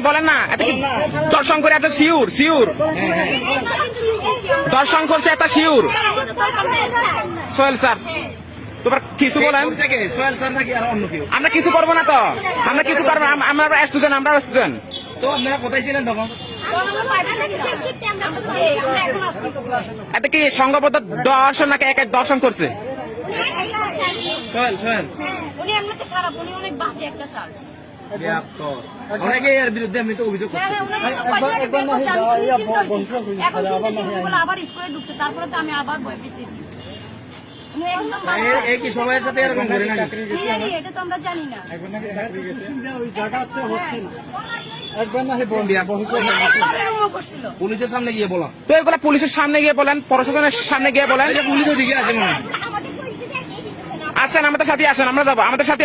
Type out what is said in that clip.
বলেন না এটা কি দর্শন করে এত শিওর দর্শন করছে এত শিওর সোহেল স্যার তোমার কিছু বলেন আমরা কিছু করবো না তো আমরা কিছু করবো আমরা স্টুডেন্ট তো আপনারা কোথায় ছিলেন তখন? এটা কি সংঘবদ্ধ দর্শন নাকি এক দর্শন করছে উনি এমনিতে খারাপ, উনি অনেক বাজে একটা স্যার। অনেকে এর বিরুদ্ধে আমি তো অভিযোগ করছি। এখন শুনতেছি উনি বলে আবার স্কুলে ঢুকছে, তারপরে তো আমি আবার ভয় পেতেছি। উনি একদম এই কি সবার সাথে এরকম করে নাকি? কি জানি, এটা তো আমরা জানি না। পুলিশের সামনে গিয়ে বলা তো এগুলো পুলিশের সামনে গিয়ে বলেন, প্রশাসনের সামনে গিয়ে বলেন। পুলিশ ওদিকে আছে মনে হয়। আসেন আমাদের সাথে আসেন, আমরা যাবো আমাদের সাথে